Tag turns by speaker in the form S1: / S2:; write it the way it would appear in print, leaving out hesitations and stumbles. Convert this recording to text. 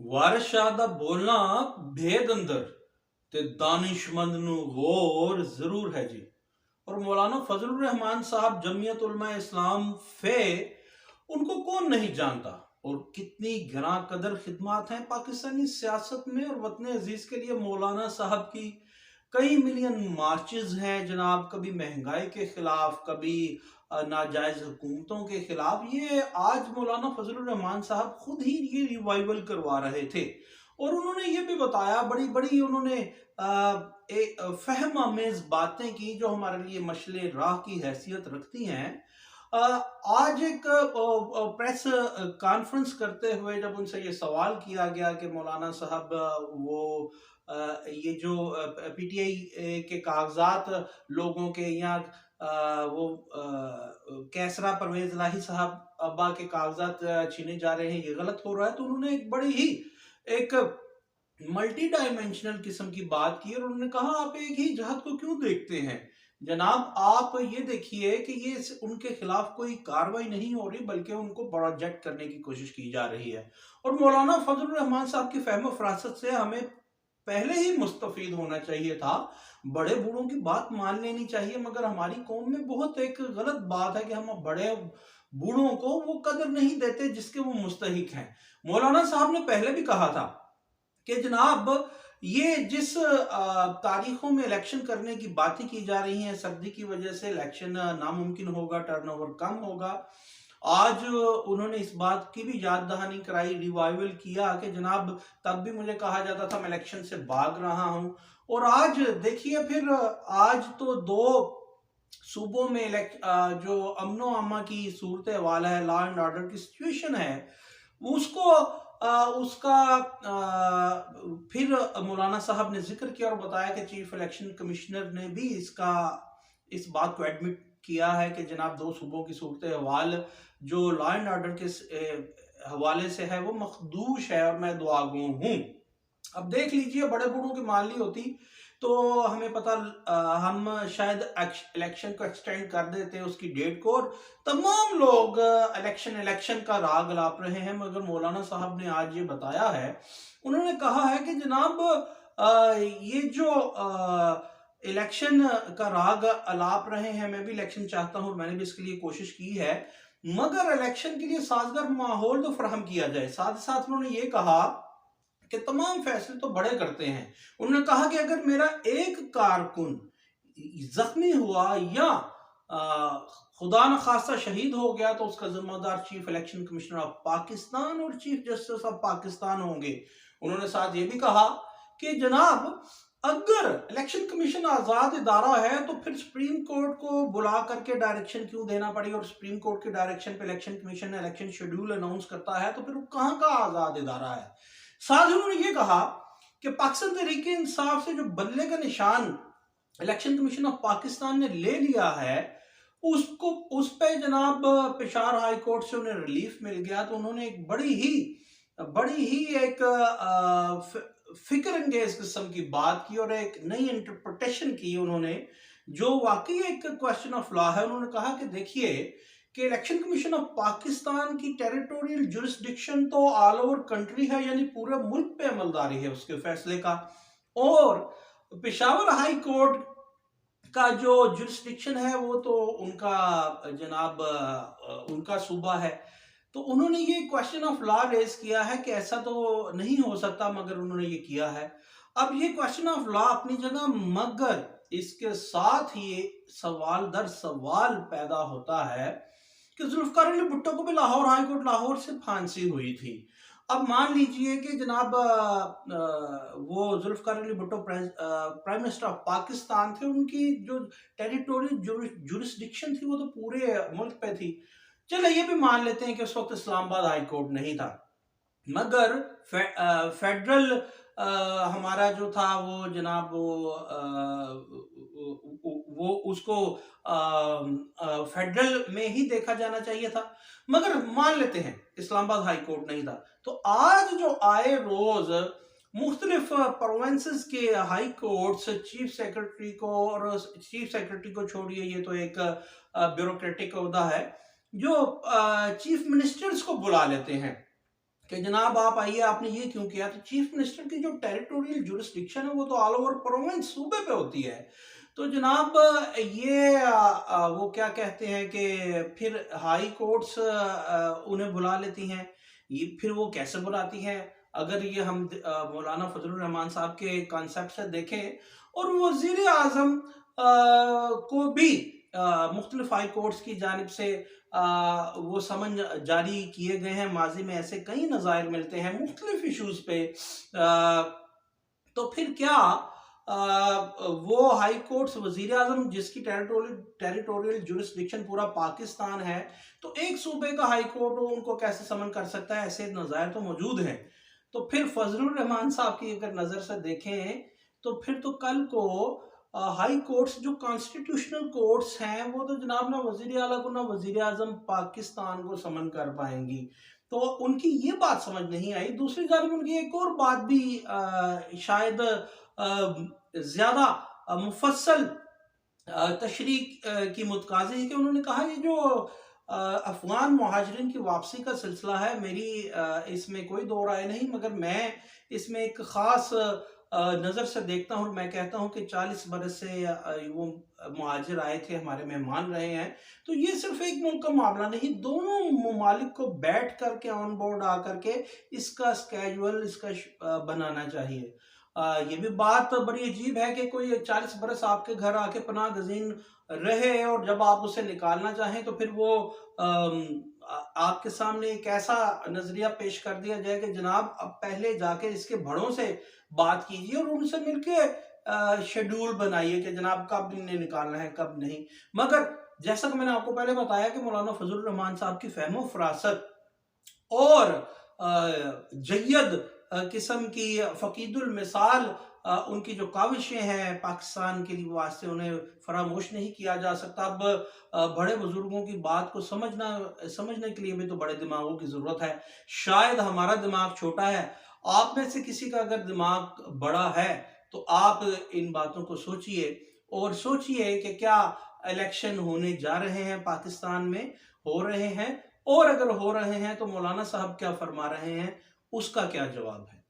S1: वारिस शाह दा बोलना भेद अंदर ते दानिशमंद नु गौर जरूर है जी। और मौलाना फजलुर रहमान साहब जमीयत उलमा इस्लाम फे, उनको कौन नहीं जानता। और कितनी घना कदर खिदमात हैं पाकिस्तानी सियासत में और वतन अजीज के लिए। मौलाना साहब की कई मिलियन मार्चेस हैं जनाब, कभी महंगाई के खिलाफ, कभी नाजायज हुकूमतों के खिलाफ। ये आज मौलाना फजलुर रहमान साहब खुद ही ये रिवाइवल करवा रहे थे। और उन्होंने ये भी बताया, बड़ी बड़ी उन्होंने फहम आमेज बातें की जो हमारे लिए मशले राह की हैसियत रखती हैं। आज एक प्रेस कॉन्फ्रेंस करते हुए जब उनसे ये सवाल किया गया कि मौलाना साहब वो ये जो पीटीआई के कागजात लोगों के यहाँ वो कैसरा परवेज लाही साहब अब्बा के कागजात छीने जा रहे हैं, ये गलत हो रहा है। तो उन्होंने एक बड़ी ही एक मल्टी डायमेंशनल किस्म की बात की और उन्होंने कहा आप एक ही जहत को क्यों देखते हैं जनाब। आप ये देखिए कि ये उनके खिलाफ कोई कार्रवाई नहीं हो रही बल्कि उनको प्रोजेक्ट करने की कोशिश की जा रही है। और मौलाना फजलुर रहमान साहब की फहम फरासत से हमें पहले ही मुस्तफीद होना चाहिए था। बड़े बूढ़ों की बात मान लेनी चाहिए, मगर हमारी कौम में बहुत एक गलत बात है कि हम बड़े बूढ़ों को वो कदर नहीं देते जिसके वो मुस्तहिक हैं। मौलाना साहब ने पहले भी कहा था कि जनाब ये जिस तारीखों में इलेक्शन करने की बातें की जा रही हैं, सर्दी की वजह से इलेक्शन नामुमकिन होगा, टर्नओवर कम होगा। आज उन्होंने इस बात की भी याद दहानी कराई, रिवाइवल किया कि जनाब तब भी मुझे कहा जाता था मैं इलेक्शन से भाग रहा हूं। और आज देखिए फिर आज तो दो सूबों में जो अमनो अमा की सूरत हाल है, लॉ एंड ऑर्डर की सिचुएशन है, उसको उसका फिर मौलाना साहब ने जिक्र किया और बताया कि चीफ इलेक्शन कमिश्नर ने भी इस बात को एडमिट किया है कि जनाब दो सूबों की सूरत हवाल जो लॉ एंड ऑर्डर के हवाले से है वो मखदूश है और मैं दुआगो हूं। अब देख लीजिए, बड़े बूढ़ों की मान ली होती तो हमें पता, हम शायद इलेक्शन को एक्सटेंड कर देते उसकी डेट को और तमाम लोग इलेक्शन का राग लाप रहे हैं। मगर मौलाना साहब ने आज ये बताया है, उन्होंने कहा है कि जनाब ये जो इलेक्शन का राग अलाप रहे हैं, मैं भी इलेक्शन चाहता हूं, मैंने भी इसके लिए कोशिश की है, मगर इलेक्शन के लिए साजगार माहौल तो फराहम किया जाए। साथ ही साथ उन्होंने ये कहा कि तमाम फैसले तो बड़े करते हैं। उन्होंने कहा कि अगर मेरा एक कारकुन जख्मी हुआ या खुदा न खास्ता शहीद हो गया तो उसका जिम्मेदार chief election commissioner of Pakistan और चीफ जस्टिस ऑफ पाकिस्तान होंगे। उन्होंने साथ ये भी कहा कि जनाब अगर इलेक्शन कमीशन आजाद इदारा है तो फिर सुप्रीम कोर्ट को बुला करके डायरेक्शन क्यों देना पड़ी, और सुप्रीम कोर्ट के डायरेक्शन पे election commission election schedule announce करता है तो फिर वो कहां का आजाद इदारा है। साथ ही उन्होंने ये कहा कि पाकिस्तान तहरीके इंसाफ से जो बदले का निशान इलेक्शन कमीशन ऑफ पाकिस्तान ने ले लिया है उसको उस पे जनाब पेशावर हाई कोर्ट से उन्हें रिलीफ मिल गया। तो उन्होंने एक बड़ी ही एक फिक्र अंगेज किस्म की बात की और एक नई इंटरप्रिटेशन की उन्होंने, जो वाकई एक क्वेश्चन ऑफ लॉ है। उन्होंने कहा कि देखिए कि इलेक्शन कमीशन ऑफ पाकिस्तान की टेरिटोरियल जुरिस्डिक्शन तो ऑल ओवर कंट्री है, यानी पूरे मुल्क पे अमलदारी है उसके फैसले का। और पेशावर हाई कोर्ट का जो जुरिस्डिक्शन है वो तो उनका जनाब उनका सूबा है। तो उन्होंने ये क्वेश्चन ऑफ लॉ रेज किया है कि ऐसा तो नहीं हो सकता, मगर उन्होंने ये किया है। अब ये क्वेश्चन ऑफ लॉ अपनी जगह, मगर इसके साथ ही सवाल दर सवाल पैदा होता है कि जुल्फकार अली भुट्टो को भी लाहौर हाई कोर्ट लाहौर से फांसी हुई थी। अब मान लीजिए कि जनाब वो Zulfikar Ali Bhutto prime minister of Pakistan थे, उनकी जो टेरिटोरियल जुरिस्डिक्शन थी वो तो पूरे मुल्क पे थी। चलो ये भी मान लेते हैं कि उस वक्त इस्लामाबाद हाई कोर्ट नहीं था, मगर फेडरल हमारा जो था वो जनाब वो उसको फेडरल में ही देखा जाना चाहिए था। मगर मान लेते हैं इस्लामाबाद हाई कोर्ट नहीं था, तो आज जो आए रोज मुख्तलिफ प्रोविंसेस के हाई कोर्ट्स चीफ सेक्रेटरी को, और चीफ सेक्रेटरी को छोड़िए, ये तो एक ब्यूरोक्रेटिक ओहदा है, जो चीफ मिनिस्टर्स को बुला लेते हैं कि जनाब आप आइए, आपने ये क्यों किया। तो चीफ मिनिस्टर की जो टेरिटोरियल जुरिस्डिक्शन है वो तो ऑल ओवर प्रोविंस, सूबे पे होती है। तो जनाब ये वो क्या कहते हैं कि फिर हाई कोर्ट्स उन्हें बुला लेती हैं। ये फिर वो कैसे बुलाती हैं, अगर ये हम मौलाना फजलुर रहमान साहब के कॉन्सेप्ट से देखें, और वजीर आजम को भी मुख्तलिफ हाई कोर्ट्स की जानिब से वो समन जारी किए गए हैं। माजी में ऐसे कई नज़ायर मिलते हैं मुख्तलिफ इशूज पे। तो फिर क्या वो हाई कोर्ट्स, वजीर आजम जिसकी टेरिटोरियल जुरिस्डिक्शन पूरा पाकिस्तान है, तो एक सूबे का हाई कोर्ट उनको कैसे समन कर सकता है? ऐसे नज़ायर तो मौजूद हैं। तो फिर फजलुर रहमान साहब की अगर नज़र से देखें, तो फिर तो कल को हाई कोर्ट्स जो कॉन्स्टिट्यूशनल कोर्ट्स हैं वो तो जनाब ना वजीर आला को ना वजीर आजम पाकिस्तान को समन कर पाएंगी। तो उनकी ये बात समझ नहीं आई। दूसरी जानब उनकी एक और बात भी शायद ज्यादा मुफस्सल तशरीह की मुतकाज़ी है कि उन्होंने कहा ये जो अफगान मुहाजिरीन की वापसी का सिलसिला है, मेरी इसमें कोई दो राय नहीं, मगर मैं इसमें एक ख़ास नज़र से देखता हूँ। और मैं कहता हूँ कि 40 बरस से वो मुहाजिर आए थे, हमारे मेहमान रहे हैं। तो ये सिर्फ एक मुल्क का मामला नहीं, दोनों ममालिक को बैठ करके ऑन बोर्ड आकर के इसका स्केजुअल बनाना चाहिए। ये भी बात बड़ी अजीब है कि कोई 40 बरस आपके घर आके पनाह गजीन रहे, और जब आप उसे निकालना चाहें तो फिर वो आपके सामने एक ऐसा नजरिया पेश कर दिया जाए कि जनाब अब पहले जाके इसके बड़ों से बात कीजिए और उनसे मिलके शेड्यूल बनाइए कि जनाब कब इन्हें निकालना है कब नहीं। मगर जैसा कि मैंने आपको पहले बताया कि मौलाना फजलुर रहमान साहब की फहमो फरासत और जय्यद किस्म की फ़कीदुल मिसाल उनकी जो काविशें हैं पाकिस्तान के लिए वास्ते, उन्हें फरामोश नहीं किया जा सकता। अब बड़े बुजुर्गों की बात को समझने के लिए भी तो बड़े दिमागों की ज़रूरत है। शायद हमारा दिमाग छोटा है, आप में से किसी का अगर दिमाग बड़ा है तो आप इन बातों को सोचिए, और सोचिए कि क्या इलेक्शन होने जा रहे हैं पाकिस्तान में, हो रहे हैं, और अगर हो रहे हैं तो मौलाना साहब क्या फरमा रहे हैं, उसका क्या जवाब है।